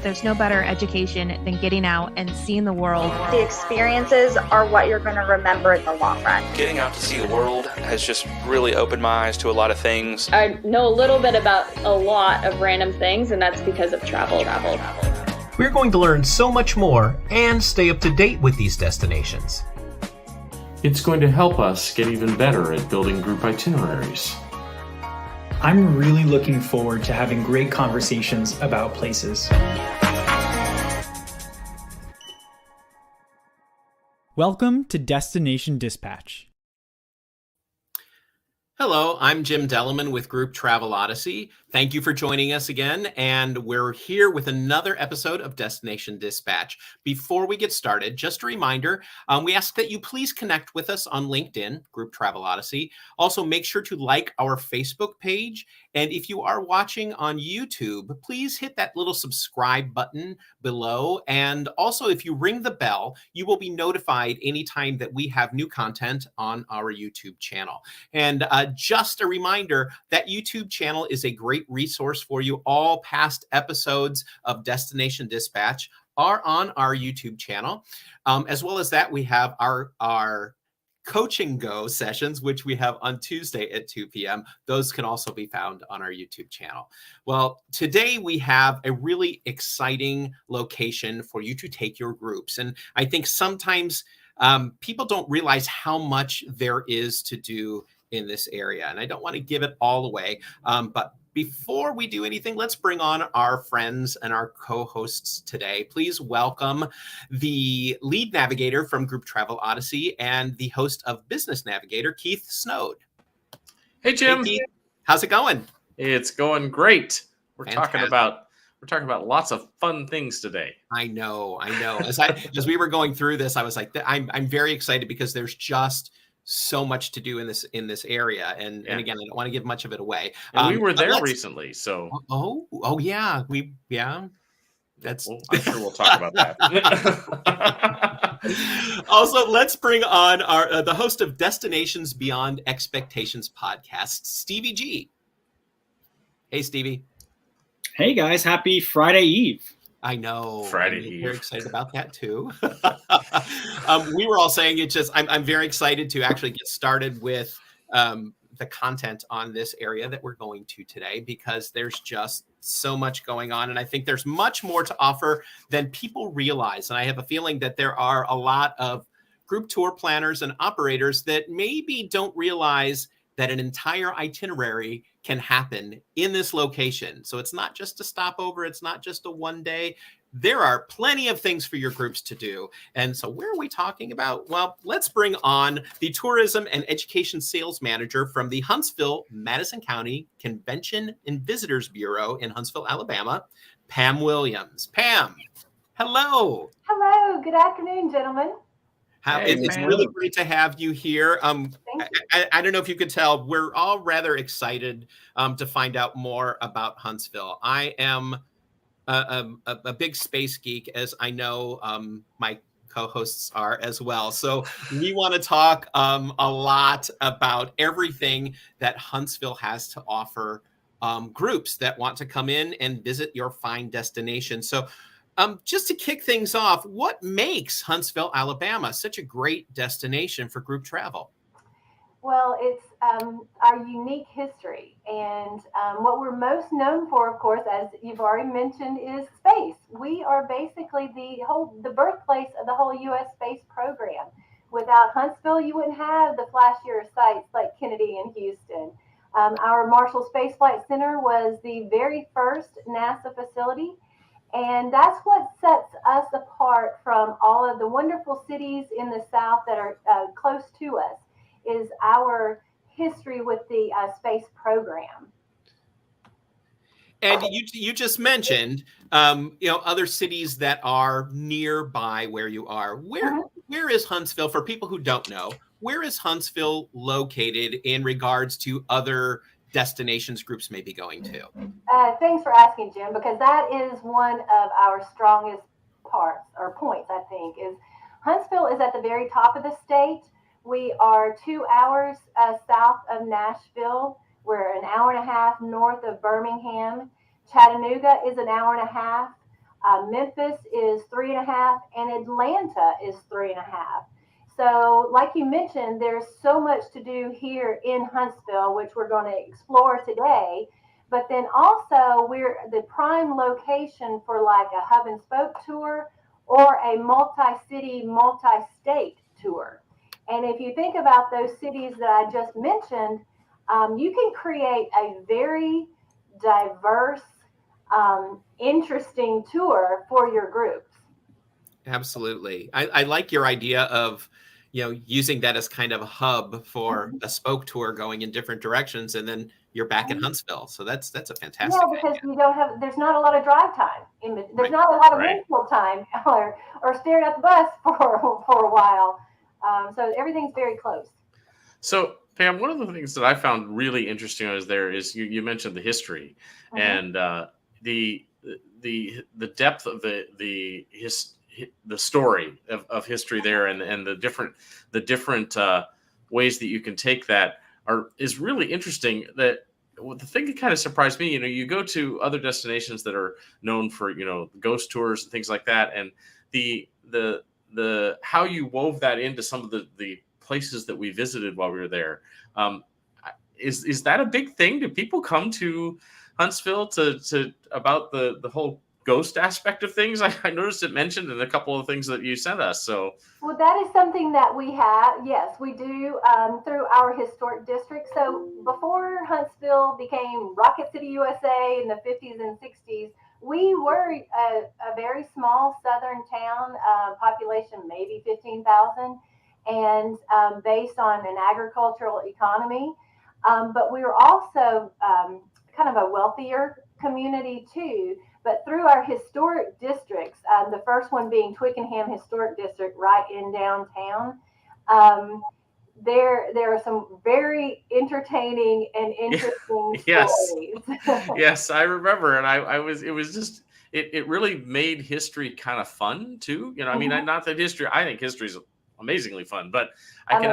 there's no better education than getting out and seeing the world. The experiences are what you're going to remember in the long run. Getting out to see the world has just really opened my eyes to a lot of things. I know a little bit about a lot of random things, and that's because of travel. We're going to learn so much more and stay up to date with these destinations. It's going to help us get even better at building group itineraries. I'm really looking forward to having great conversations about places. Welcome to Destination Dispatch. Hello, I'm Jim Delleman with Group Travel Odyssey. Thank you for joining us again, and we're here with another episode of Destination Dispatch. Before we get started, just a reminder, we ask that you please connect with us on LinkedIn, Group Travel Odyssey. Also, make sure to like our Facebook page, and if you are watching on YouTube, please hit that little subscribe button below, and also if you ring the bell, you will be notified anytime that we have new content on our YouTube channel. And just a reminder, that YouTube channel is a great resource for you. All past episodes of Destination Dispatch are on our YouTube channel. As well as that, we have our Coaching Go sessions, which we have on Tuesday at 2 p.m. Those can also be found on our YouTube channel. Well, today we have a really exciting location for you to take your groups. And I think sometimes people don't realize how much there is to do in this area. And I don't want to give it all away. But before we do anything, let's bring on our friends and our co-hosts today. Please welcome the lead navigator from Group Travel Odyssey and the host of Business Navigator, Keith Snowd. Hey, Jim. Hey, Keith. How's it going? It's going great. We're Fantastic. talking about lots of fun things today. I know. As we were going through this, I was like, I'm very excited because there's just so much to do in this area, and again, I don't want to give much of it away. And we were there recently, so yeah, that's. Well, I'm sure we'll talk about that. Also, let's bring on our the host of Destinations Beyond Expectations podcast, Stevie G. Hey, Stevie. Hey guys, happy Friday Eve. I know. Friday Eve. Very excited about that too. We were all saying it just, I'm very excited to actually get started with the content on this area that we're going to today, because there's just so much going on. And I think there's much more to offer than people realize. And I have a feeling that there are a lot of group tour planners and operators that maybe don't realize that an entire itinerary can happen in this location. So it's not just a stopover. It's not just a one day. There are plenty of things for your groups to do. And so where are we talking about? Well, let's bring on the Tourism and Education Sales Manager from the Huntsville, Madison County Convention and Visitors Bureau in Huntsville, Alabama, Pam Williams. Pam, hello. Hello. Good afternoon, gentlemen. It's really great to have you here. I don't know if you could tell, we're all rather excited to find out more about Huntsville. I am a big space geek, as I know my co-hosts are as well. So we want to talk a lot about everything that Huntsville has to offer groups that want to come in and visit your fine destination. So just to kick things off, what makes Huntsville, Alabama such a great destination for group travel? Well, it's our unique history. And what we're most known for, of course, as you've already mentioned, is space. We are basically the birthplace of the whole U.S. space program. Without Huntsville, you wouldn't have the flashier sites like Kennedy and Houston. Our Marshall Space Flight Center was the very first NASA facility. And that's what sets us apart from all of the wonderful cities in the South that are close to us, is our history with the space program. And you just mentioned, other cities that are nearby where you are. Where is Huntsville, for people who don't know, where is Huntsville located in regards to other destinations groups may be going to? Thanks for asking, Jim, because that is one of our strongest parts or points, I think, is Huntsville is at the very top of the state. We are 2 hours south of Nashville. We're an hour and a half north of Birmingham. Chattanooga is an hour and a half. Memphis is 3.5, and Atlanta is 3.5. So, like you mentioned, there's so much to do here in Huntsville, which we're going to explore today. But then also, we're the prime location for like a hub and spoke tour or a multi-city, multi-state tour. And if you think about those cities that I just mentioned, you can create a very diverse, interesting tour for your groups. Absolutely. I like your idea of, using that as kind of a hub for a spoke tour going in different directions, and then you're back in Huntsville. So that's a fantastic because idea. there's not a lot of drive time. There's not a lot of windshield time or staring at the bus for a while. So everything's very close. So Pam, one of the things that I found really interesting is you mentioned the history and the depth of the story of history there, and the different ways that you can take that is really interesting. That the thing that kind of surprised me, you go to other destinations that are known for ghost tours and things like that, and the how you wove that into some of the places that we visited while we were there. Is that a big thing? Do people come to Huntsville to about the whole ghost aspect of things? I noticed it mentioned in a couple of things that you sent us. So, well, that is something that we have. Yes, we do through our historic district. So before Huntsville became Rocket City, USA in the 50s and 60s, we were a very small southern town, population maybe 15,000, and based on an agricultural economy. But we were also kind of a wealthier community too. But through our historic districts, the first one being Twickenham Historic District, right in downtown, there are some very entertaining and interesting stories. Yes, I remember, and it really made history kind of fun too. I mean, not that I think history is amazingly fun, but I can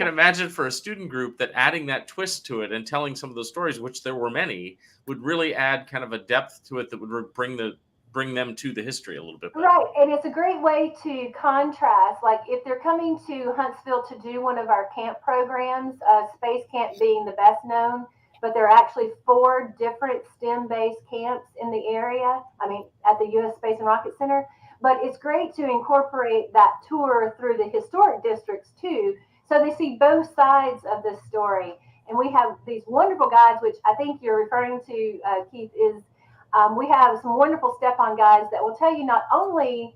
imagine for a student group that adding that twist to it and telling some of those stories, which there were many, would really add kind of a depth to it that would bring them to the history a little bit better. Right, and it's a great way to contrast. Like if they're coming to Huntsville to do one of our camp programs, Space Camp being the best known, but there are actually 4 different STEM-based camps in the area. I mean, at the U.S. Space and Rocket Center. But it's great to incorporate that tour through the historic districts too, so they see both sides of the story. And we have these wonderful guides, which I think you're referring to, Keith, is we have some wonderful step-on guides that will tell you not only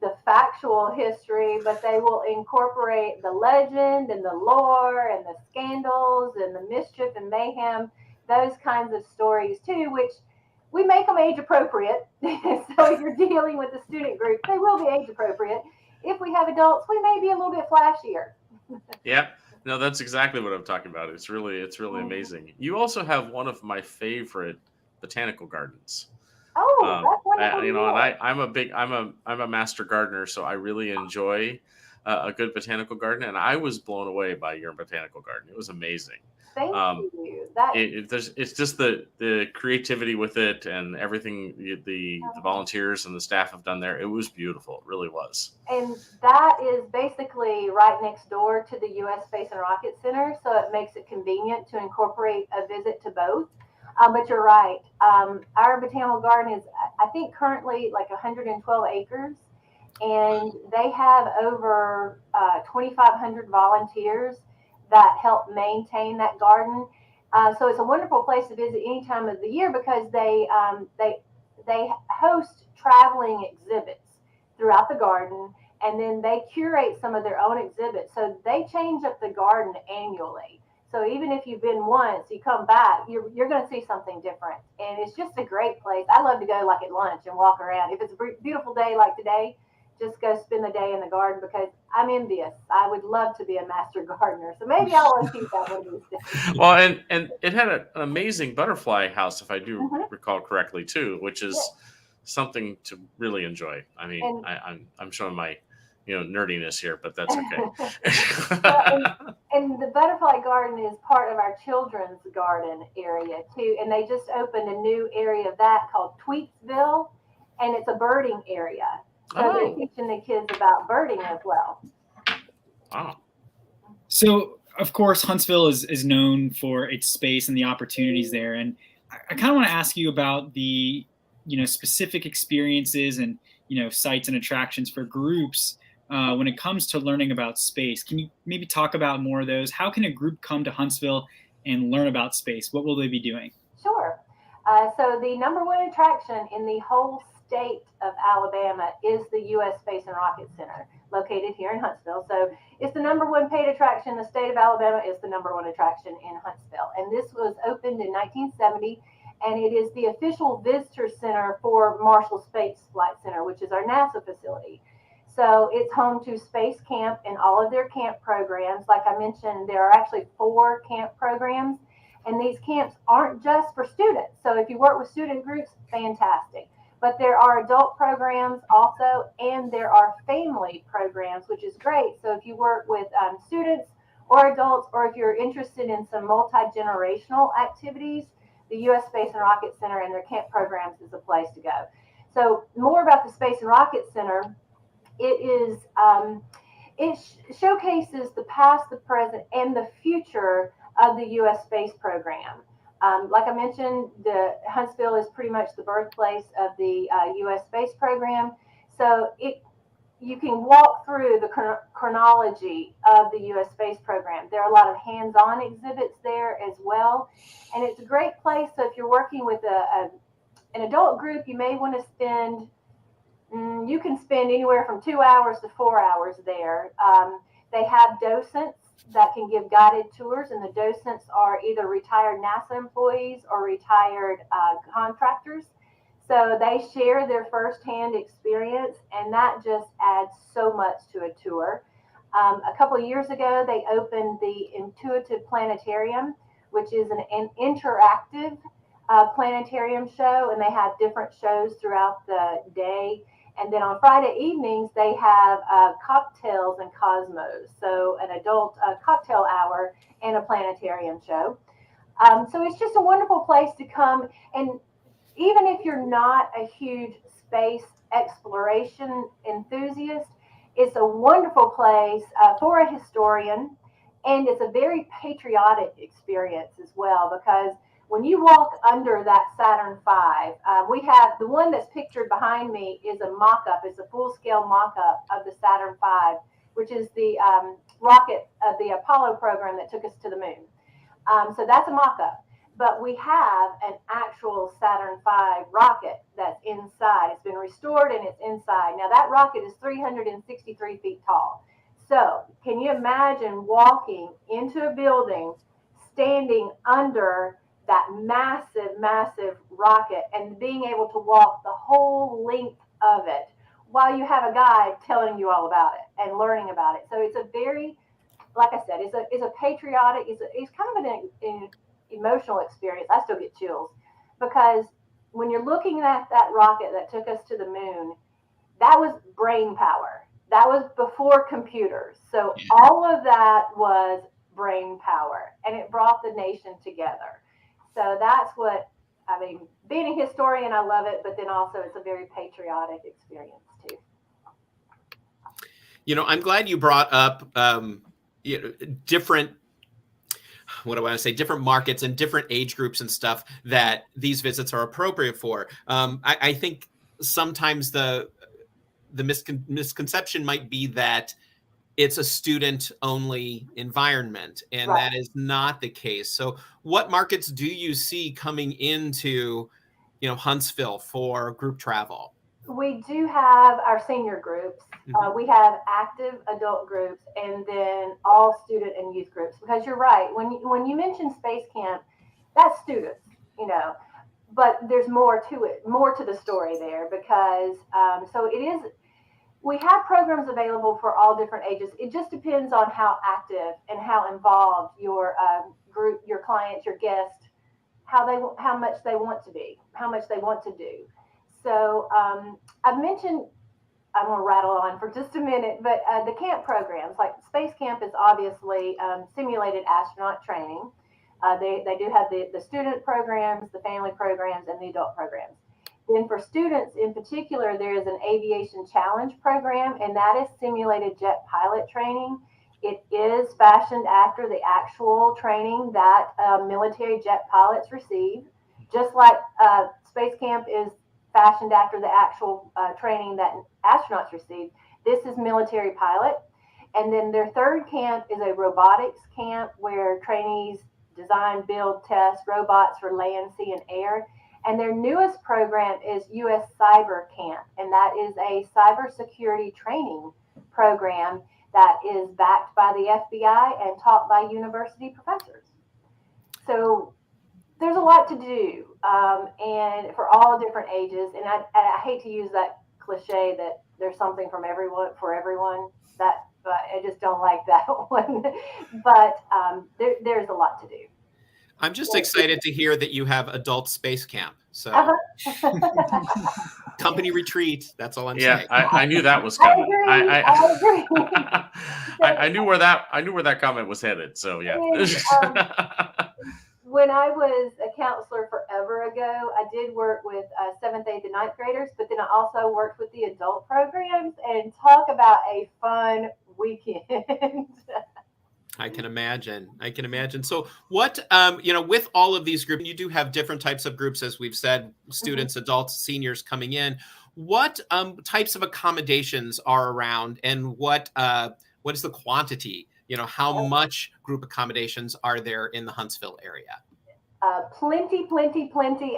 the factual history, but they will incorporate the legend and the lore and the scandals and the mischief and mayhem, those kinds of stories too, which we make them age appropriate. So if you're dealing with the student group, they will be age appropriate. If we have adults, we may be a little bit flashier. Yeah, no, that's exactly what I'm talking about. It's really amazing. You also have one of my favorite botanical gardens. Oh, that's wonderful. And I'm a master gardener, so I really enjoy a good botanical garden, and I was blown away by your botanical garden. It was amazing. Thank you. It's just the creativity with it and everything the volunteers and the staff have done there. It was beautiful. It really was. And that is basically right next door to the U.S. Space and Rocket Center, so it makes it convenient to incorporate a visit to both. But you're right. Our botanical garden is, I think, currently like 112 acres, and they have over 2,500 volunteers that help maintain that garden. So it's a wonderful place to visit any time of the year because they host traveling exhibits throughout the garden, and then they curate some of their own exhibits. So they change up the garden annually. So even if you've been once, you come back, you're going to see something different. And it's just a great place. I love to go like at lunch and walk around. If it's a beautiful day like today, just go spend the day in the garden because I'm envious. I would love to be a master gardener. So maybe I'll keep that one of these days. Well, and it had an amazing butterfly house, if I do recall correctly, too, which is something to really enjoy. I mean, I'm showing my nerdiness here, but that's okay. And the Butterfly Garden is part of our children's garden area too. And they just opened a new area of that called Tweetsville, and it's a birding area. So they're teaching the kids about birding as well. Wow. So, of course, Huntsville is known for its space and the opportunities there. And I kind of want to ask you about the, specific experiences and, sites and attractions for groups when it comes to learning about space. Can you maybe talk about more of those? How can a group come to Huntsville and learn about space? What will they be doing? Sure. So the number one attraction in the whole state of Alabama is the U.S. Space and Rocket Center, located here in Huntsville. So it's the number one paid attraction in the state of Alabama. Is the number one attraction in Huntsville. And this was opened in 1970, and it is the official visitor center for Marshall Space Flight Center, which is our NASA facility. So it's home to Space Camp and all of their camp programs. Like I mentioned, there are actually 4 camp programs, and these camps aren't just for students. So if you work with student groups, fantastic. But there are adult programs also, and there are family programs, which is great. So if you work with students or adults, or if you're interested in some multi-generational activities, the U.S. Space and Rocket Center and their camp programs is the place to go. So more about the Space and Rocket Center. It showcases the past, the present, and the future of the U.S. space program. Like I mentioned, the Huntsville is pretty much the birthplace of the U.S. space program. So you can walk through the chronology of the U.S. space program. There are a lot of hands-on exhibits there as well. And it's a great place. So if you're working with an adult group, you may want to spend you can spend anywhere from 2 hours to 4 hours there. They have docents that can give guided tours, and the docents are either retired NASA employees or retired contractors. So they share their firsthand experience, and that just adds so much to a tour. A couple of years ago, they opened the Intuitive Planetarium, which is an interactive planetarium show, and they have different shows throughout the day. And then on Friday evenings, they have cocktails and cosmos, so an adult cocktail hour and a planetarium show. So it's just a wonderful place to come. And even if you're not a huge space exploration enthusiast, it's a wonderful place for a historian. And it's a very patriotic experience as well, because when you walk under that Saturn V, we have the one that's pictured behind me is a mock-up, it's a full-scale mock-up of the Saturn V, which is the rocket of the Apollo program that took us to the moon. So that's a mock-up. But we have an actual Saturn V rocket that's inside. It's been restored and it's inside. Now that rocket is 363 feet tall. So can you imagine walking into a building, standing under that massive, massive rocket and being able to walk the whole length of it while you have a guide telling you all about it and learning about it? So it's a very, like I said, it's a patriotic, it's kind of an emotional experience. I still get chills because when you're looking at that rocket that took us to the moon, that was brain power. That was before computers. So all of that was brain power, and it brought the nation together. So that's what, I mean, being a historian, I love it, but then also it's a very patriotic experience too. I'm glad you brought up different, what do I want to say, different markets and different age groups and stuff that these visits are appropriate for. I think sometimes the misconception might be that it's a student-only environment, and Right. that is not the case. So what markets do you see coming into, Huntsville for group travel? We do have our senior groups. We have active adult groups, and then all student and youth groups. Because you're right, when you mention Space Camp, that's students, but there's more to it, more to the story there, because so it is. We have programs available for all different ages. It just depends on how active and how involved your group, your clients, your guests, how much they want to be, how much they want to do. So I've mentioned I'm going to rattle on for just a minute, but the camp programs, like Space Camp is obviously simulated astronaut training. They do have the student programs, the family programs, and the adult programs. Then for students in particular, there is an aviation challenge program, and that is simulated jet pilot training. It is fashioned after the actual training that military jet pilots receive, just like Space Camp is fashioned after the actual training that astronauts receive. This is military pilot. And then their third camp is a robotics camp where trainees design, build, test robots for land, sea, and air. And their newest program is U.S. Cyber Camp, and that is a cybersecurity training program that is backed by the FBI and taught by university professors. So there's a lot to do, and for all different ages. And I hate to use that cliche that there's something from everyone for everyone. But I just don't like that one. But there's a lot to do. I'm just excited to hear that you have adult space camp. So company retreat. That's all I'm saying. I knew that was coming. I agree. I knew where that comment was headed. So yeah. When I was a counselor forever ago, I did work with 7th, 8th, and 9th graders, but then I also worked with the adult programs, and talk about a fun weekend. I can imagine. So what, with all of these groups, you do have different types of groups, as we've said, students, adults, seniors coming in. What types of accommodations are around, and what is the quantity? How much group accommodations are there in the Huntsville area? Plenty,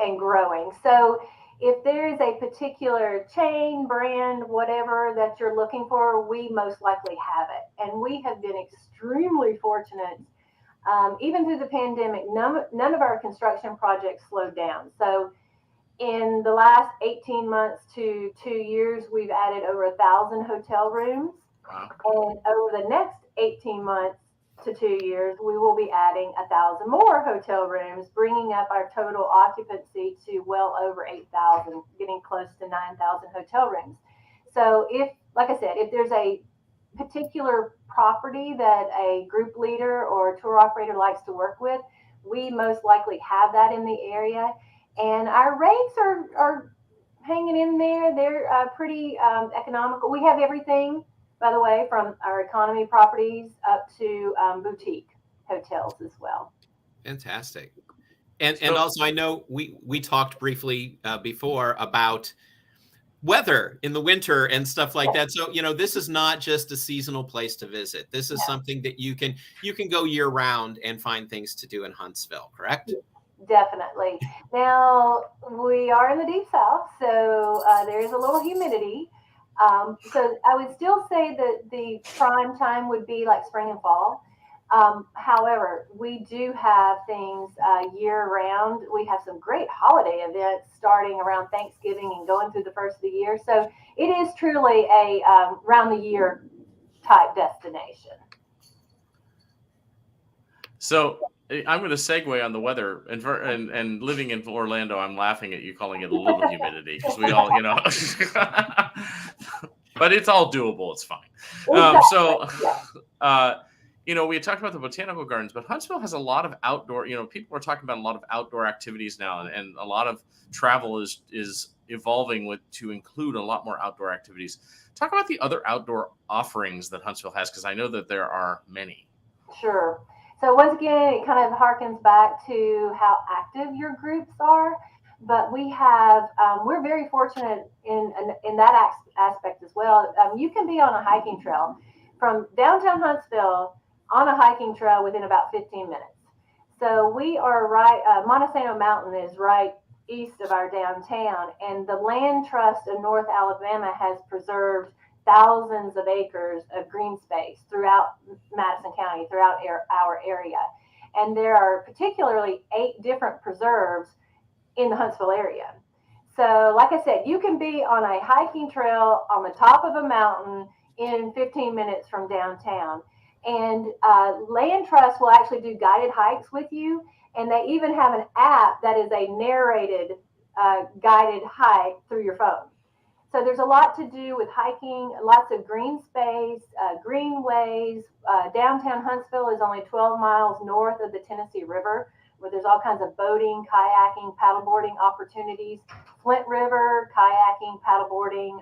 and growing. So if there is a particular chain, brand, whatever that you're looking for, we most likely have it. And we have been extremely fortunate. Even through the pandemic, none of our construction projects slowed down. So in the last 18 months to 2 years, we've added over 1,000 hotel rooms. Wow. And over the next 18 months to 2 years, we will be adding 1,000 more hotel rooms, bringing up our total occupancy to well over 8,000, getting close to 9,000 hotel rooms. So like I said, if there's a particular property that a group leader or tour operator likes to work with, we most likely have that in the area. And our rates are hanging in there. They're pretty economical. We have everything, by the way, from our economy properties up to boutique hotels as well. Fantastic. And also, I know we talked briefly before about weather in the winter and stuff like that. So, this is not just a seasonal place to visit. This is something that you can go year round and find things to do in Huntsville, correct? Definitely. Now, we are in the Deep South, so there is a little humidity. So I would still say that the prime time would be like spring and fall. However, we do have things year round. We have some great holiday events starting around Thanksgiving and going through the first of the year. So it is truly a round the year type destination. So I'm going to segue on the weather, and living in Orlando, I'm laughing at you calling it a little humidity, because we all, but it's all doable. It's fine. We had talked about the Botanical Gardens, but Huntsville has a lot of outdoor, people are talking about a lot of outdoor activities now, and a lot of travel is evolving to include a lot more outdoor activities. Talk about the other outdoor offerings that Huntsville has, because I know that there are many. Sure. So once again, it kind of harkens back to how active your groups are, but we have, we're very fortunate in that aspect as well. You can be on a hiking trail from downtown Huntsville on a hiking trail within about 15 minutes. So we are right, Montesano Mountain is right east of our downtown, and the Land Trust of North Alabama has preserved thousands of acres of green space throughout Madison County, throughout our area. And there are particularly 8 different preserves in the Huntsville area. So like I said, you can be on a hiking trail on the top of a mountain in 15 minutes from downtown. And Land Trust will actually do guided hikes with you. And they even have an app that is a narrated guided hike through your phone. So there's a lot to do with hiking, lots of green space, greenways. Downtown Huntsville is only 12 miles north of the Tennessee River, where there's all kinds of boating, kayaking, paddleboarding opportunities. Flint River, kayaking, paddleboarding.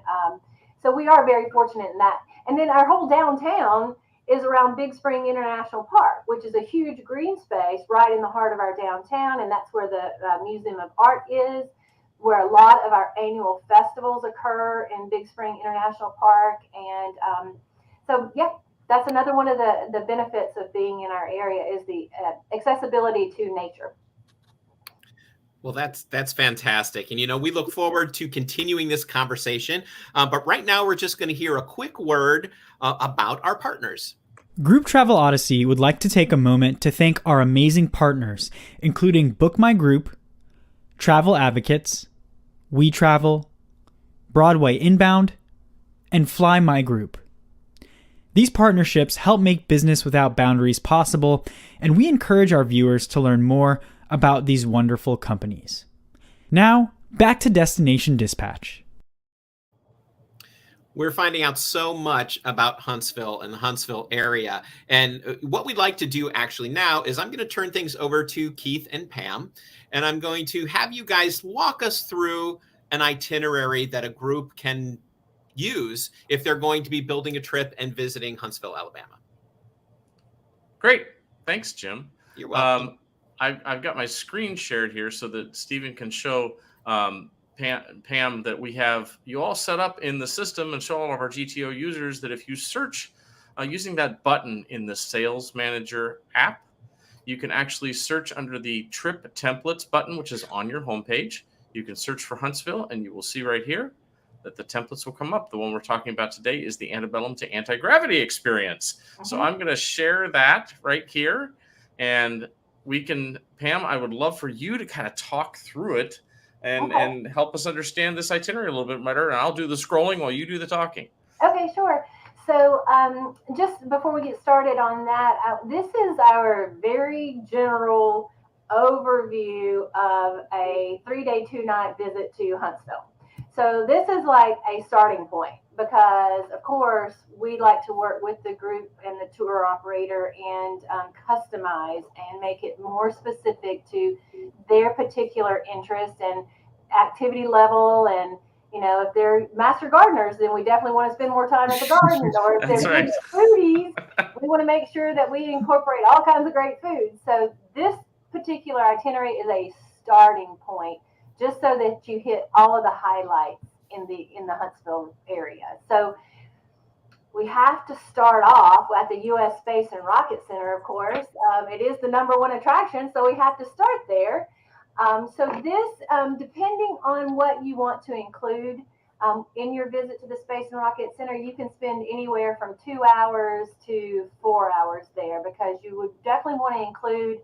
So we are very fortunate in that. And then our whole downtown is around Big Spring International Park, which is a huge green space right in the heart of our downtown. And that's where the Museum of Art is, where a lot of our annual festivals occur in Big Spring International Park. And so, yeah, that's another one of the benefits of being in our area is the accessibility to nature. Well, that's fantastic. And, we look forward to continuing this conversation. But right now, we're just going to hear a quick word about our partners. Group Travel Odyssey would like to take a moment to thank our amazing partners, including Book My Group, Travel Advocates, We Travel, Broadway Inbound, and Fly My Group. These partnerships help make business without boundaries possible, and we encourage our viewers to learn more about these wonderful companies. Now, back to Destination Dispatch. We're finding out so much about Huntsville and the Huntsville area. And what we'd like to do actually now is I'm going to turn things over to Keith and Pam, and I'm going to have you guys walk us through an itinerary that a group can use if they're going to be building a trip and visiting Huntsville, Alabama. Great. Thanks, Jim. You're welcome. I've got my screen shared here so that Stephen can show Pam that we have you all set up in the system and show all of our GTO users that if you search using that button in the Sales Manager app, you can actually search under the Trip Templates button, which is on your homepage. You can search for Huntsville, and you will see right here that the templates will come up. The one we're talking about today is the Antebellum to Anti-Gravity experience. So I'm going to share that right here, and we can, Pam, I would love for you to kind of talk through it and help us understand this itinerary a little bit better. And I'll do the scrolling while you do the talking. Okay, sure. So just before we get started on that, this is our very general overview of a 3-day, 2-night visit to Huntsville. So this is like a starting point because, of course, we like to work with the group and the tour operator and customize and make it more specific to their particular interest and activity level. And, if they're master gardeners, then we definitely want to spend more time at the garden. Or if they're right. foodies, we want to make sure that we incorporate all kinds of great foods. So this particular itinerary is a starting point, just so that you hit all of the highlights in the Huntsville area. So we have to start off at the U.S. Space and Rocket Center, of course. It is the #1 attraction, so we have to start there. So this, depending on what you want to include in your visit to the Space and Rocket Center, you can spend anywhere from 2 hours to 4 hours there, because you would definitely want to include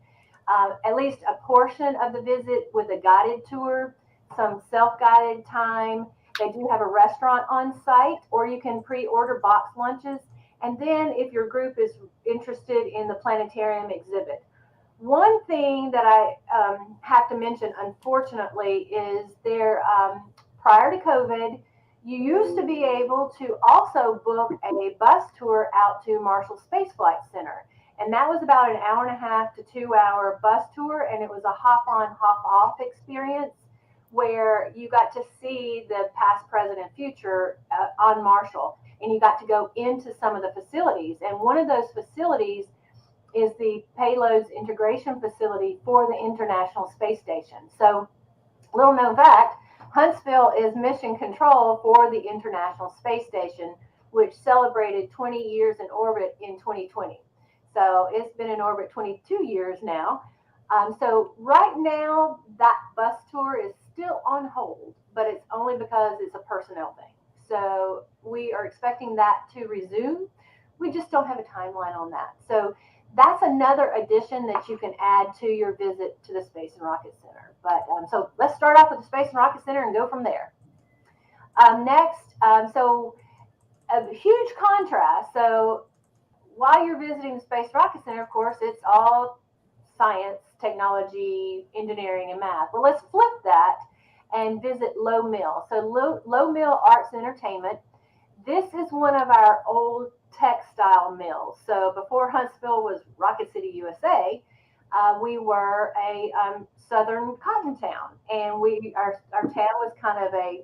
at least a portion of the visit with a guided tour, some self-guided time. They do have a restaurant on site, or you can pre-order box lunches. And then if your group is interested in the planetarium exhibit. One thing that I have to mention, unfortunately, is there, prior to COVID, you used to be able to also book a bus tour out to Marshall Space Flight Center. And that was about an 1.5 to 2 hour bus tour. And it was a hop on, hop off experience where you got to see the past, present, and future on Marshall. And you got to go into some of the facilities. And one of those facilities is the Payloads Integration Facility for the International Space Station. So, little known fact, Huntsville is mission control for the International Space Station, which celebrated 20 years in orbit in 2020. So it's been in orbit 22 years now. So right now, that bus tour is still on hold, but it's only because it's a personnel thing. So we are expecting that to resume. We just don't have a timeline on that. So that's another addition that you can add to your visit to the Space and Rocket Center. But so let's start off with the Space and Rocket Center and go from there. Next, so a huge contrast. So while you're visiting the Space Rocket Center, of course, it's all science, technology, engineering, and math. Well, let's flip that and visit Low Mill. So Low Mill Arts and Entertainment. This is one of our old textile mills. So before Huntsville was Rocket City, USA, we were a southern cotton town, and our town was kind of a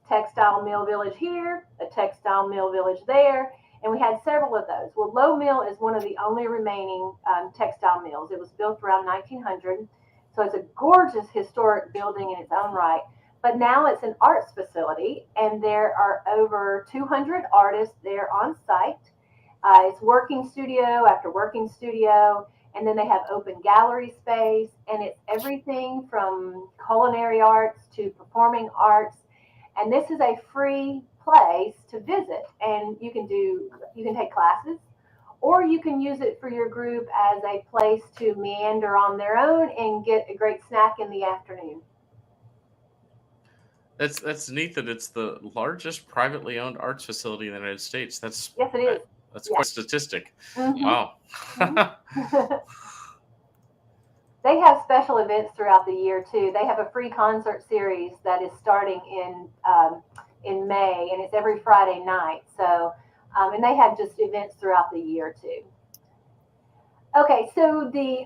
textile mill village here, a textile mill village there, and we had several of those. Well, Low Mill is one of the only remaining textile mills. It was built around 1900, so it's a gorgeous historic building in its own right. But now it's an arts facility, and there are over 200 artists there on site. It's working studio after working studio, and then they have open gallery space, and it's everything from culinary arts to performing arts. And this is a free place to visit, and you can take classes, or you can use it for your group as a place to meander on their own and get a great snack in the afternoon. That's neat that it's the largest privately owned arts facility in the United States. Yes, it is. That's quite a statistic. Mm-hmm. Wow. Mm-hmm. They have special events throughout the year too. They have a free concert series that is starting in May, and it's every Friday night. So, and they have just events throughout the year too. Okay, so the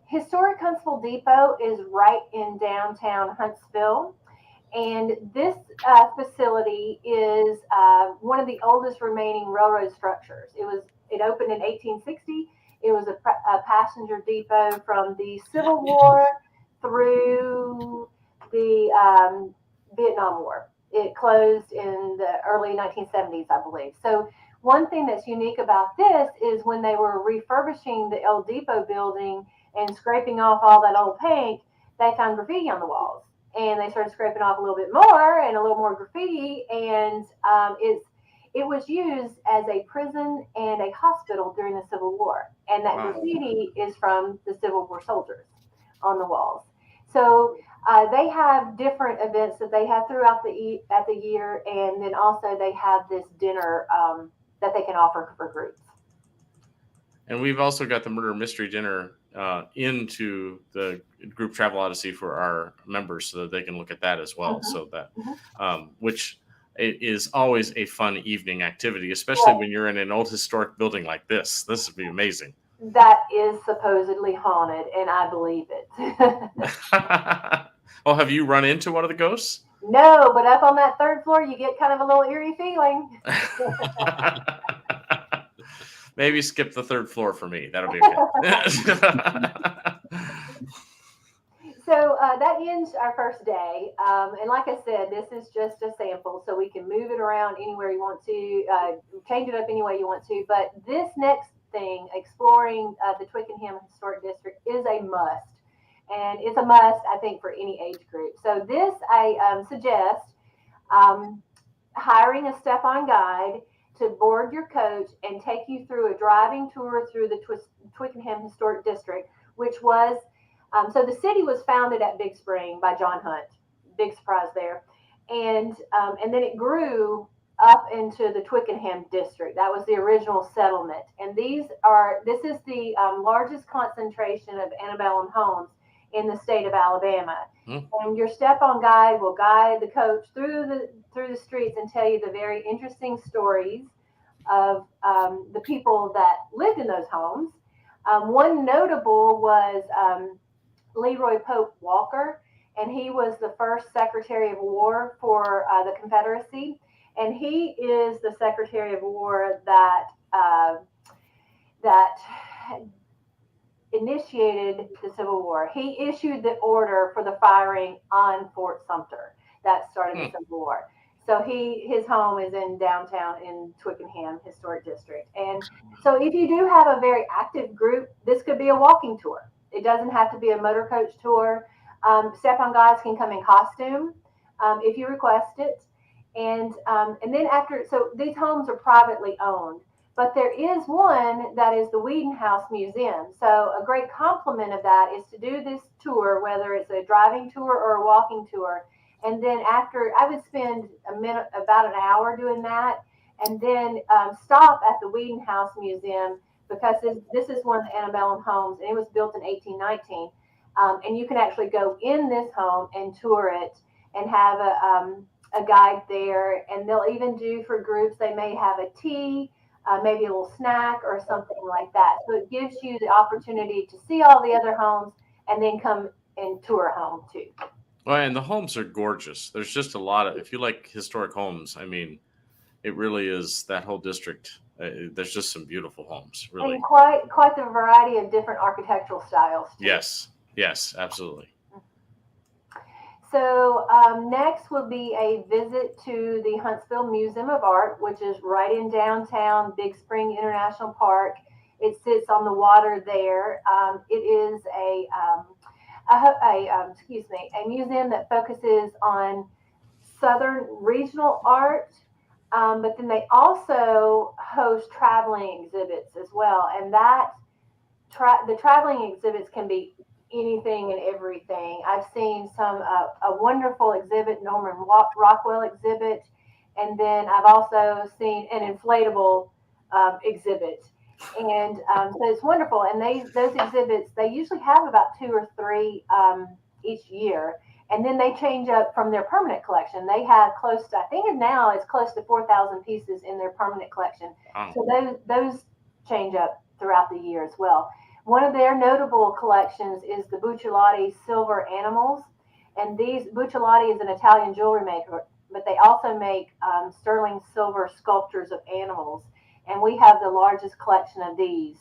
historic Huntsville Depot is right in downtown Huntsville. And this facility is one of the oldest remaining railroad structures. It opened in 1860. It was a passenger depot from the Civil War through the Vietnam War. It closed in the early 1970s, I believe. So one thing that's unique about this is when they were refurbishing the El Depot building and scraping off all that old paint, they found graffiti on the walls. And they started scraping off a little bit more and a little more graffiti. And it was used as a prison and a hospital during the Civil War. And that graffiti is from the Civil War soldiers on the walls. So they have different events that they have throughout the year. And then also they have this dinner that they can offer for groups. And we've also got the Murder Mystery Dinner into the group Travel Odyssey for our members so that they can look at that as well. So that, which is always a fun evening activity, especially when you're in an old historic building like this. This would be amazing. That is supposedly haunted, and I believe it. Oh, have you run into one of the ghosts? No, but up on that third floor, you get kind of a little eerie feeling. Maybe skip the third floor for me. That'll be okay. So that ends our first day. And like I said, this is just a sample, so we can move it around anywhere you want to, change it up any way you want to. But this next thing, exploring the Twickenham Historic District, is a must. And it's a must, I think, for any age group. So this, I suggest hiring a step-on guide to board your coach and take you through a driving tour through the Twickenham Historic District, which was, so the city was founded at Big Spring by John Hunt. Big surprise there. And then it grew up into the Twickenham District. That was the original settlement. And this is the largest concentration of antebellum homes in the state of Alabama. And your step-on guide will guide the coach through the streets and tell you the very interesting stories of the people that lived in those homes. One notable was Leroy Pope Walker, and he was the first Secretary of War for the Confederacy. And he is the Secretary of War that initiated the Civil War. He issued the order for the firing on Fort Sumter that started the Civil War. So his home is in downtown in Twickenham Historic District. And so if you do have a very active group, this could be a walking tour. It doesn't have to be a motor coach tour. Step-on guides can come in costume if you request it. And then so these homes are privately owned. But there is one that is the Whedon House Museum. So a great complement of that is to do this tour, whether it's a driving tour or a walking tour. And then after, I would spend about an hour doing that, and then stop at the Whedon House Museum, because this is one of the antebellum homes, and it was built in 1819. And you can actually go in this home and tour it. and have a guide there. And they'll even do for groups, they may have a tea, maybe a little snack or something like that. So it gives you the opportunity to see all the other homes and then come and tour a home too. Well, and the homes are gorgeous. There's just a lot of, if you like historic homes, I mean, it really is that whole district. There's just some beautiful homes, really. And quite the variety of different architectural styles too. Yes, absolutely. So next will be a visit to the Huntsville Museum of Art, which is right in downtown Big Spring International Park. It sits on the water there. It is a museum that focuses on Southern regional art, but then they also host traveling exhibits as well. And that the traveling exhibits can be anything and everything. I've seen a wonderful exhibit, Norman Rockwell exhibit, and then I've also seen an inflatable exhibit. And so it's wonderful. And those exhibits, they usually have about 2 or 3 each year. And then they change up from their permanent collection. They have close to, I think now it's close to 4,000 pieces in their permanent collection. Wow. So those change up throughout the year as well. One of their notable collections is the Bucciolati silver animals. And Bucciolati is an Italian jewelry maker, but they also make sterling silver sculptures of animals. And we have the largest collection of these.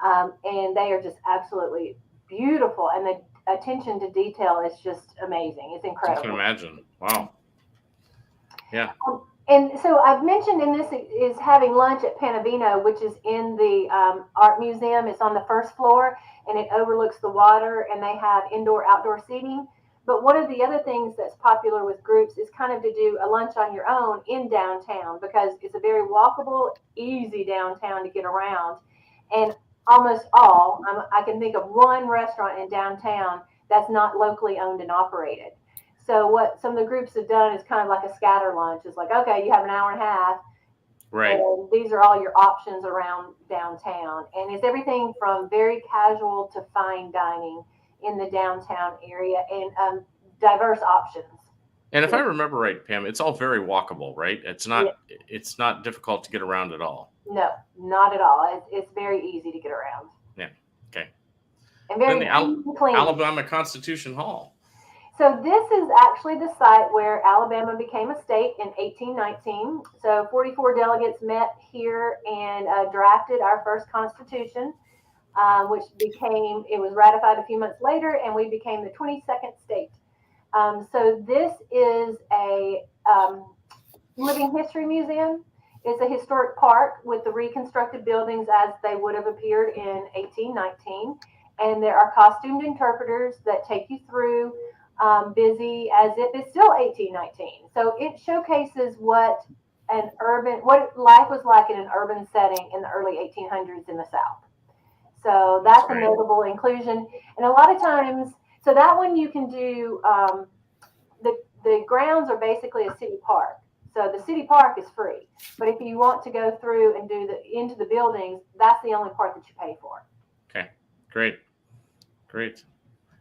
And they are just absolutely beautiful. And the attention to detail is just amazing. It's incredible. I can imagine. Wow. Yeah. And so I've mentioned in this is having lunch at Panavino, which is in the art museum. It's on the first floor and it overlooks the water, and they have indoor-outdoor seating. But one of the other things that's popular with groups is kind of to do a lunch on your own in downtown, because it's a very walkable, easy downtown to get around. And almost all, I can think of one restaurant in downtown that's not locally owned and operated. So what some of the groups have done is kind of like a scatter lunch. It's like, okay, you have an hour and a half. Right. And these are all your options around downtown. And it's everything from very casual to fine dining in the downtown area, and diverse options. And if I remember right, Pam, it's all very walkable, right? It's not difficult to get around at all. No, not at all. It's very easy to get around. Yeah. Okay. And very clean. Alabama Constitution Hall. So this is actually the site where Alabama became a state in 1819. So 44 delegates met here and drafted our first constitution, which it was ratified a few months later, and we became the 22nd state. So this is a living history museum. It's a historic park with the reconstructed buildings as they would have appeared in 1819. And there are costumed interpreters that take you through busy as if it's still 1819. So it showcases what life was like in an urban setting in the early 1800s in the South. So that's a notable inclusion. And a lot of times, so that one you can do, the grounds are basically a city park. So the city park is free. But if you want to go through and do into the buildings, that's the only part that you pay for. Okay, great.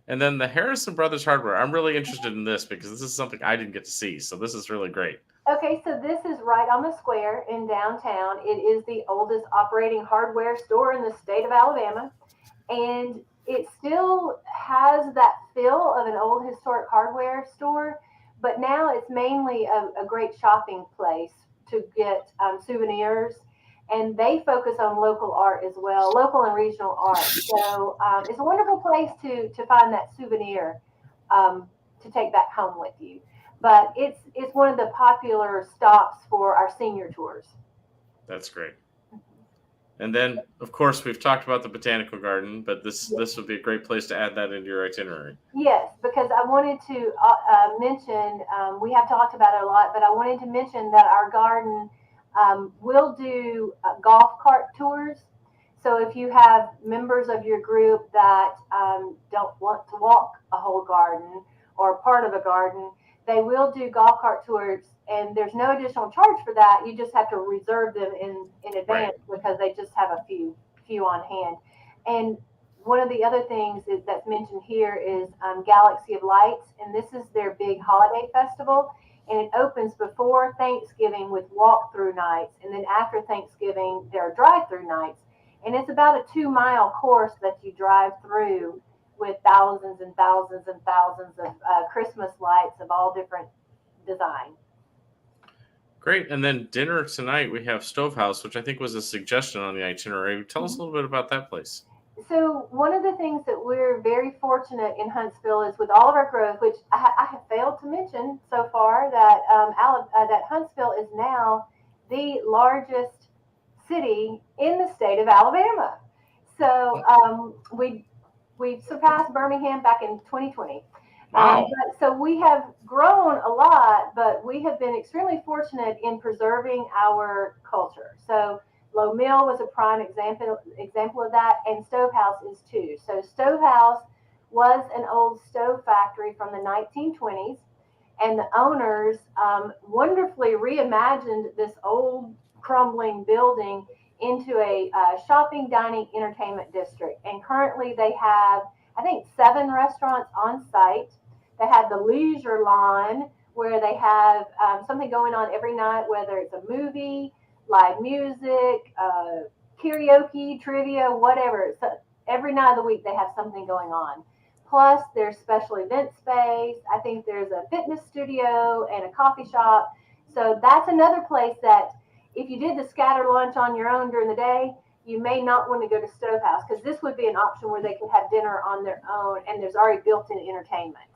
And then the Harrison Brothers Hardware. I'm really interested in this because this is something I didn't get to see. So this is really great. Okay, so this is right on the square in downtown. It is the oldest operating hardware store in the state of Alabama. And it still has that feel of an old historic hardware store, but now it's mainly a great shopping place to get souvenirs. And they focus on local art as well, local and regional art. So it's a wonderful place to find that souvenir to take back home with you. But it's one of the popular stops for our senior tours. That's great. And then, of course, we've talked about the Botanical Garden, but this would be a great place to add that into your itinerary. Yes, because I wanted to mention, we have talked about it a lot, but I wanted to mention that our garden will do golf cart tours. So if you have members of your group that don't want to walk a whole garden or part of a garden, they will do golf cart tours, and there's no additional charge for that. You just have to reserve them in advance, because they just have a few on hand. And one of the other things that's mentioned here is Galaxy of Lights, and this is their big holiday festival, and it opens before Thanksgiving with walk-through nights, and then after Thanksgiving there are drive-through nights, and it's about a 2-mile course that you drive through with thousands and thousands and thousands of Christmas lights of all different design. Great. And then dinner tonight, we have Stovehouse, which I think was a suggestion on the itinerary. Tell us a little bit about that place. So one of the things that we're very fortunate in Huntsville is with all of our growth, which I have failed to mention so far, that that Huntsville is now the largest city in the state of Alabama. So we surpassed Birmingham back in 2020. Wow. So we have grown a lot, but we have been extremely fortunate in preserving our culture. So Low Mill was a prime example of that, and Stovehouse is too. So Stovehouse was an old stove factory from the 1920s, and the owners wonderfully reimagined this old crumbling building into a shopping, dining, entertainment district. And currently they have, I think, 7 restaurants on site. They have the Leisure Lawn, where they have something going on every night, whether it's a movie, live music, karaoke, trivia, whatever. So every night of the week they have something going on. Plus there's special event space. I think there's a fitness studio and a coffee shop. So that's another place that if you did the scatter lunch on your own during the day, you may not want to go to Stovehouse, because this would be an option where they could have dinner on their own and there's already built-in entertainment.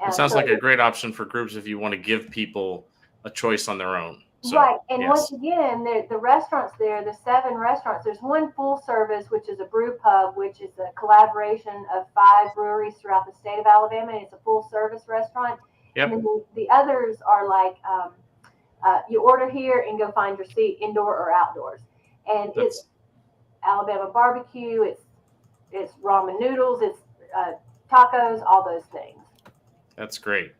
It sounds like a great option for groups if you want to give people a choice on their own. So, right. And yes. once again, the restaurants there, the 7 restaurants, there's one full service, which is a brew pub, which is a collaboration of 5 breweries throughout the state of Alabama. And it's a full service restaurant. Yep. And then the others are like, you order here and go find your seat, indoor or outdoors. And it's Alabama barbecue, it's ramen noodles, it's tacos, all those things. That's great.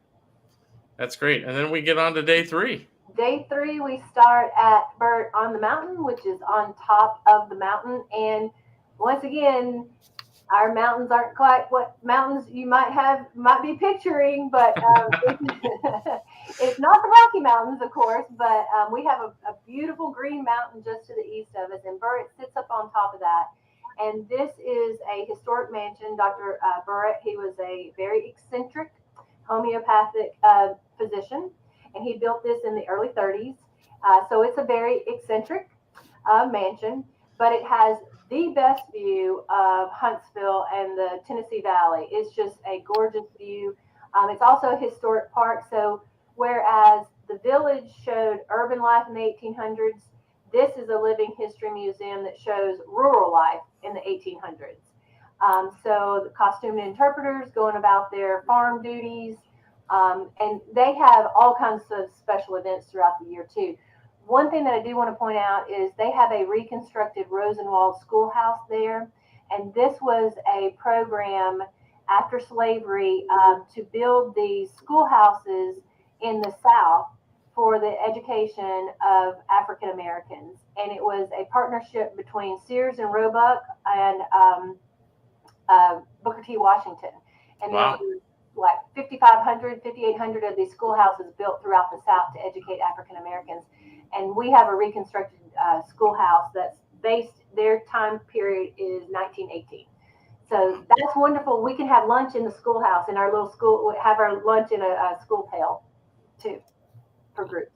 That's great. And then we get on to day 3. Day 3, we start at Bert on the mountain, which is on top of the mountain. And once again, our mountains aren't quite what mountains you might be picturing, but it's not the Rocky Mountains, of course, but we have a beautiful green mountain just to the east of us, and Bert sits up on top of that. And this is a historic mansion. Dr. Bert, he was a very eccentric homeopathic physician, and he built this in the early 30s. So it's a very eccentric mansion, but it has the best view of Huntsville and the Tennessee Valley. It's just a gorgeous view. It's also a historic park. So whereas the village showed urban life in the 1800s, this is a living history museum that shows rural life in the 1800s. So the costumed interpreters going about their farm duties, and they have all kinds of special events throughout the year too. One thing that I do want to point out is they have a reconstructed Rosenwald schoolhouse there, and this was a program after slavery to build these schoolhouses in the South for the education of African Americans, and it was a partnership between Sears and Roebuck and Booker T. Washington. And wow. There were like 5,500, 5,800 of these schoolhouses built throughout the South to educate African Americans. And we have a reconstructed schoolhouse that's based, their time period is 1918. So that's wonderful. We can have lunch in the schoolhouse, in our little school, have our lunch in a school pail too, for groups.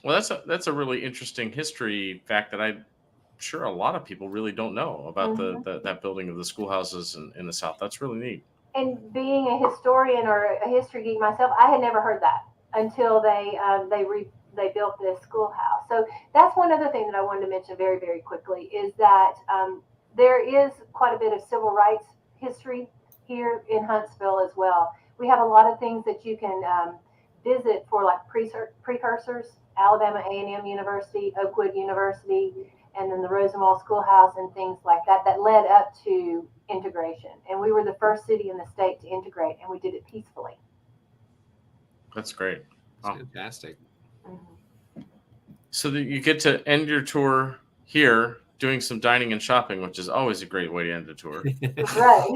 Well, that's a really interesting history fact that I'm sure a lot of people really don't know about that building of the schoolhouses in the South. That's really neat. And being a historian or a history geek myself, I had never heard that until they built this schoolhouse. So that's one other thing that I wanted to mention very, very quickly is that there is quite a bit of civil rights history here in Huntsville as well. We have a lot of things that you can visit for, like precursors, Alabama A&M University, Oakwood University, and then the Rosenwald Schoolhouse and things like that led up to integration. And we were the first city in the state to integrate, and we did it peacefully. That's great. That's fantastic. So that you get to end your tour here, doing some dining and shopping, which is always a great way to end a tour. Right.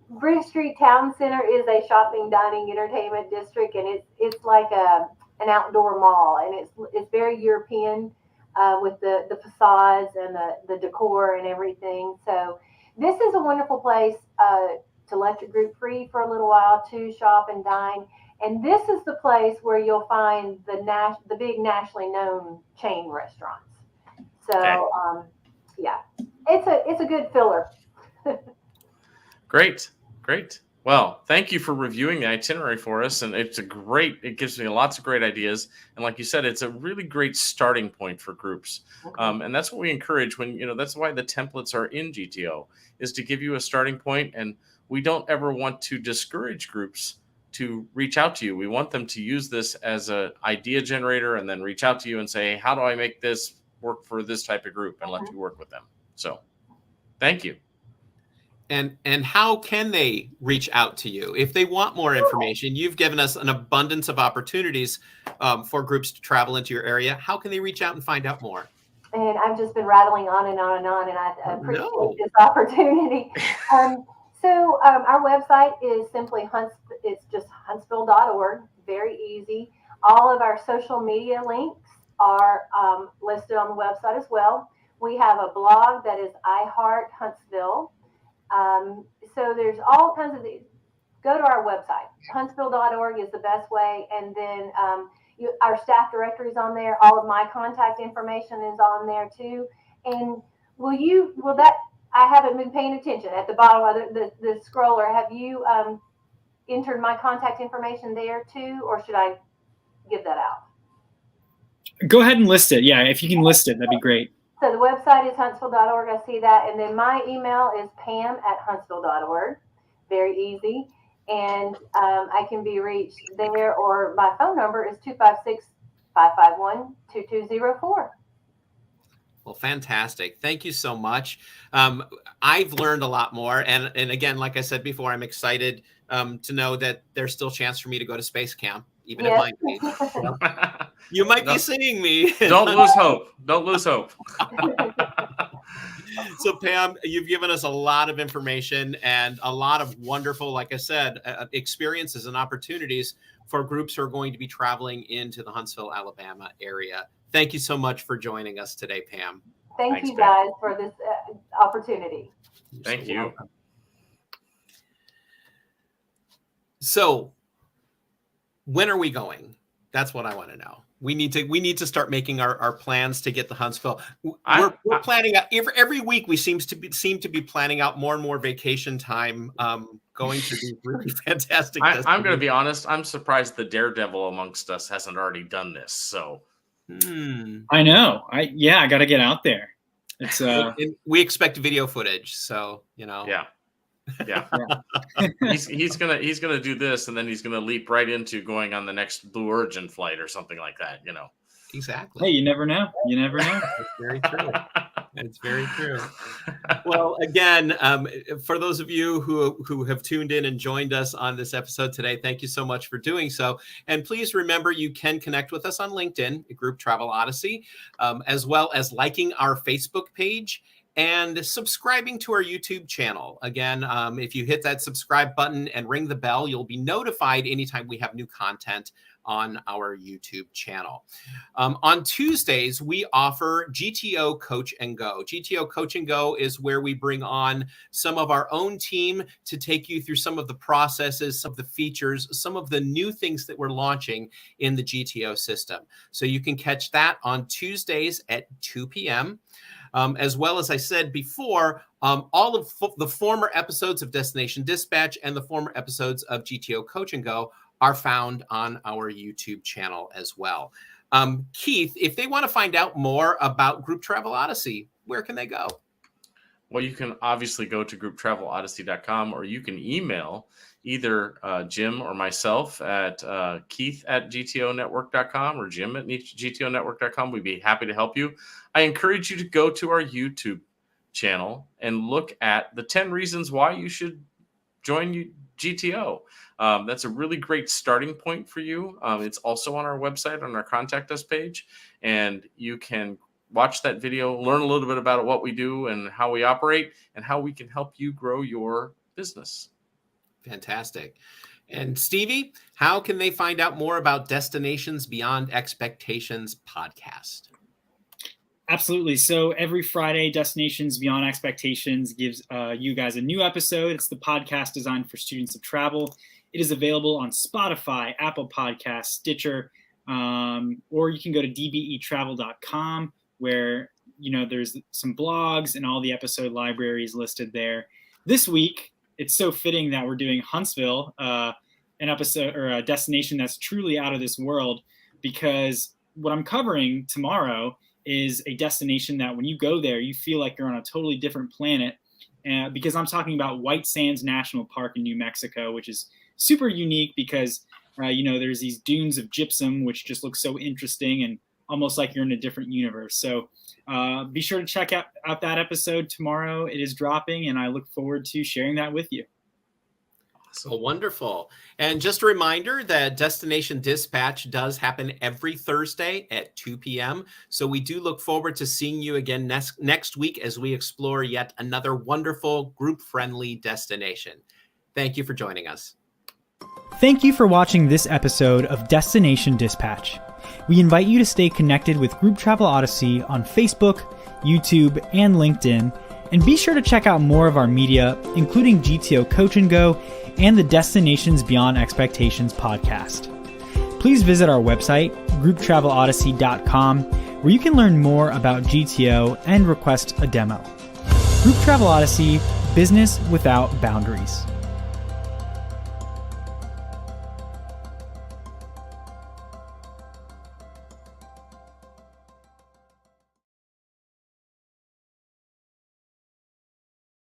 Bridge Street Town Center is a shopping, dining, entertainment district, and it's like an outdoor mall, and it's very European with the facades and the decor and everything. So this is a wonderful place to let your group free for a little while, to shop and dine. And this is the place where you'll find the big nationally known chain restaurants. So Okay. yeah, it's a good filler. Great. Well, thank you for reviewing the itinerary for us. And it gives me lots of great ideas. And like you said, it's a really great starting point for groups. Okay. And that's what we encourage that's why the templates are in GTO, is to give you a starting point. And we don't ever want to discourage groups to reach out to you. We want them to use this as an idea generator and then reach out to you and say, how do I make this work for this type of group, and let you work with them. So thank you. And how can they reach out to you if they want more information? You've given us an abundance of opportunities for groups to travel into your area. How can they reach out and find out more? And I've just been rattling on and on and on, and I appreciate this opportunity. So our website is simply it's just huntsville.org. Very easy. All of our social media links are listed on the website as well. We have a blog that is I Heart Huntsville. So there's all kinds of these. Go to our website. Huntsville.org is the best way. And then our staff directory is on there. All of my contact information is on there too. And I haven't been paying attention at the bottom of the scroller. Have you entered my contact information there too, or should I give that out? Go ahead and list it. Yeah, if you can list it, that'd be great. So the website is huntsville.org. I see that. And then my email is pam@huntsville.org. Very easy. And I can be reached there, or my phone number is 256-551-2204. Well, fantastic. Thank you so much. I've learned a lot more. And again, like I said before, I'm excited to know that there's still a chance for me to go to space camp, even at my age. You might be seeing me. Don't lose hope. Don't lose hope. So Pam, you've given us a lot of information and a lot of wonderful, like I said, experiences and opportunities for groups who are going to be traveling into the Huntsville, Alabama area. Thank you so much for joining us today, Pam. Thanks, you guys, for this opportunity. Thank you. Welcome. So when are we going? That's what I want to know. We need to start making our plans to get to Huntsville. We're planning out every week. We seem to be planning out more and more vacation time, going to these really fantastic. I'm going to be honest. I'm surprised the daredevil amongst us hasn't already done this. So I know. I got to get out there. It's we expect video footage, so Yeah. he's gonna do this, and then he's gonna leap right into going on the next Blue Origin flight or something like that. Exactly. Hey, you never know. That's very true. It's very true. Well, again, for those of you who have tuned in and joined us on this episode today, thank you so much for doing so. And please remember, you can connect with us on LinkedIn, Group Travel Odyssey, as well as liking our Facebook page and subscribing to our YouTube channel. Again, if you hit that subscribe button and ring the bell, you'll be notified anytime we have new content on our YouTube channel. On Tuesdays, we offer GTO Coach and Go. GTO Coach and Go is where we bring on some of our own team to take you through some of the processes, some of the features, some of the new things that we're launching in the GTO system. So you can catch that on Tuesdays at 2 p.m. As well as I said before, all of the former episodes of Destination Dispatch and the former episodes of GTO Coach and Go are found on our YouTube channel as well. Keith, if they want to find out more about Group Travel Odyssey, where can they go? Well, you can obviously go to grouptravelodyssey.com, or you can email either Jim or myself at keith@gtonetwork.com or Jim at gtonetwork.com. We'd be happy to help you. I encourage you to go to our YouTube channel and look at the 10 reasons why you should join GTO. That's a really great starting point for you. It's also on our website, on our Contact Us page, and you can watch that video, learn a little bit about what we do and how we operate and how we can help you grow your business. Fantastic. And Stevie, how can they find out more about Destinations Beyond Expectations podcast? Absolutely. So every Friday, Destinations Beyond Expectations gives you guys a new episode. It's the podcast designed for students of travel. It is available on Spotify, Apple Podcasts, Stitcher, or you can go to dbetravel.com where, there's some blogs and all the episode libraries listed there. This week, it's so fitting that we're doing Huntsville, an episode or a destination that's truly out of this world, because what I'm covering tomorrow is a destination that when you go there, you feel like you're on a totally different planet, because I'm talking about White Sands National Park in New Mexico, which is super unique because, there's these dunes of gypsum, which just look so interesting and almost like you're in a different universe. So be sure to check out that episode tomorrow. It is dropping, and I look forward to sharing that with you. So wonderful. And just a reminder that Destination Dispatch does happen every Thursday at 2 p.m. So we do look forward to seeing you again next week as we explore yet another wonderful group-friendly destination. Thank you for joining us. Thank you for watching this episode of Destination Dispatch. We invite you to stay connected with Group Travel Odyssey on Facebook, YouTube, and LinkedIn, and be sure to check out more of our media, including GTO Coach and Go and the Destinations Beyond Expectations podcast. Please visit our website, grouptravelodyssey.com, where you can learn more about GTO and request a demo. Group Travel Odyssey, business without boundaries.